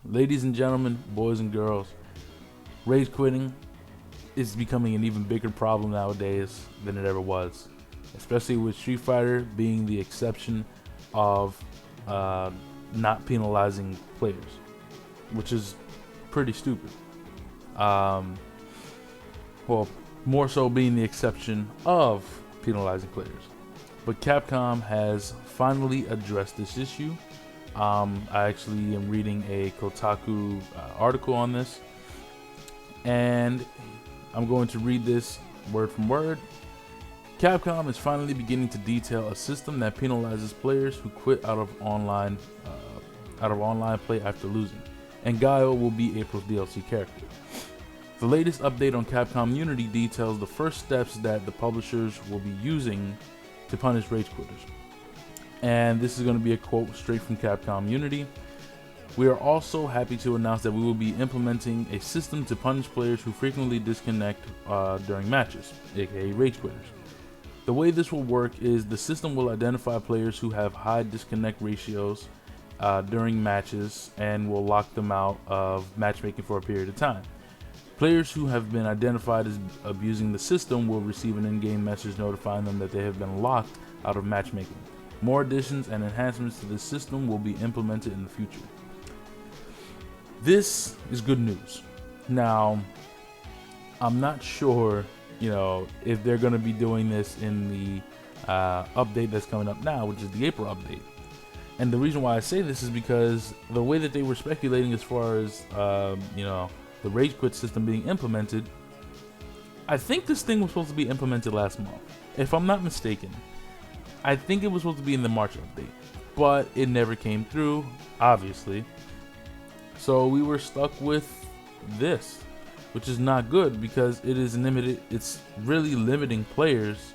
Ladies and gentlemen, boys and girls, rage quitting is becoming an even bigger problem nowadays than it ever was, especially with Street Fighter being the exception of not penalizing players, which is pretty stupid. Well, more so being the exception of penalizing players. But Capcom has finally addressed this issue. I actually am reading a Kotaku article on this, and I'm going to read this word from word. Capcom is finally beginning to detail a system that penalizes players who quit out of online play after losing, and Guile will be April's DLC character. The latest update on Capcom Unity details the first steps that the publishers will be using to punish rage quitters. And this is going to be a quote straight from Capcom Unity. We are also happy to announce that we will be implementing a system to punish players who frequently disconnect during matches, aka rage quitters. The way this will work is the system will identify players who have high disconnect ratios during matches and will lock them out of matchmaking for a period of time. Players who have been identified as abusing the system will receive an in-game message notifying them that they have been locked out of matchmaking. More additions and enhancements to this system will be implemented in the future. This is good news. Now, I'm not sure, if they're going to be doing this in the update that's coming up now, which is the April update. And the reason why I say this is because the way that they were speculating as far as, the rage quit system being implemented, I think this thing was supposed to be implemented last month. If I'm not mistaken, I think it was supposed to be in the March update, but it never came through, obviously. So we were stuck with this, which is not good because it's really limiting players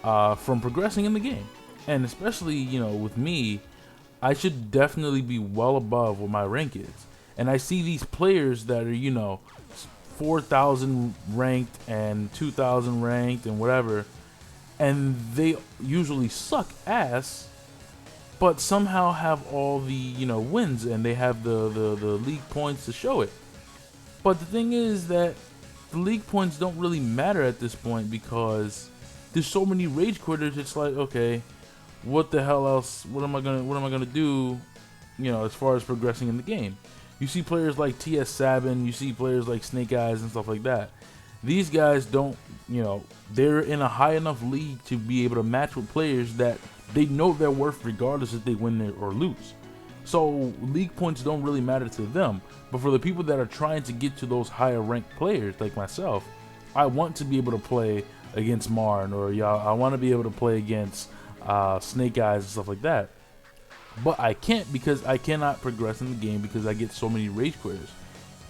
from progressing in the game. And especially, with me, I should definitely be well above what my rank is. And I see these players that are, 4,000 ranked and 2,000 ranked and whatever, and they usually suck ass, but somehow have all the wins, and they have the league points to show it. But the thing is that the league points don't really matter at this point because there's so many rage quitters. It's like, okay, what the hell else? What am I gonna do? As far as progressing in the game. You see players like TS Sabin, you see players like Snake Eyes and stuff like that. These guys don't, they're in a high enough league to be able to match with players that they know their worth regardless if they win or lose. So league points don't really matter to them. But for the people that are trying to get to those higher ranked players like myself, I want to be able to play against Marn, or I want to be able to play against Snake Eyes and stuff like that. But I can't because I cannot progress in the game because I get so many rage quitters.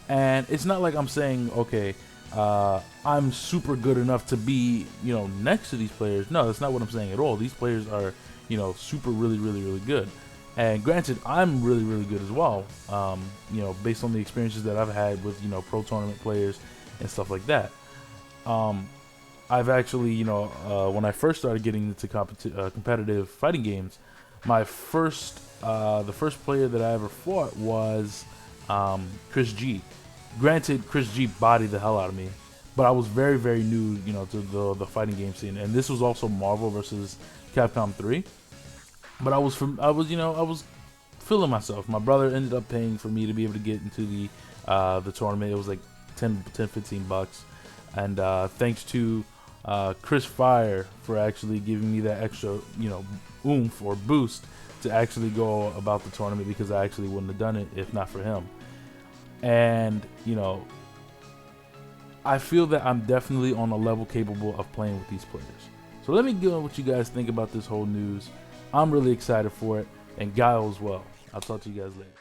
And it's not like I'm saying, okay, I'm super good enough to be, next to these players. No, that's not what I'm saying at all. These players are, super really, really, really good. And granted, I'm really, really good as well, based on the experiences that I've had with, pro tournament players and stuff like that. I've actually, when I first started getting into competitive fighting games, the first player that I ever fought was Chris G. Granted, Chris G bodied the hell out of me, but I was very, very new, to the fighting game scene. And this was also Marvel versus Capcom 3. But I was feeling myself. My brother ended up paying for me to be able to get into the tournament. It was like 15 bucks. And thanks to Chris Fire for actually giving me that extra, oomph or boost to actually go about the tournament, because I actually wouldn't have done it if not for him. And I feel that I'm definitely on a level capable of playing with these players. So let me know what you guys think about this whole news. I'm really excited for it, and Guile as well. I'll talk to you guys later.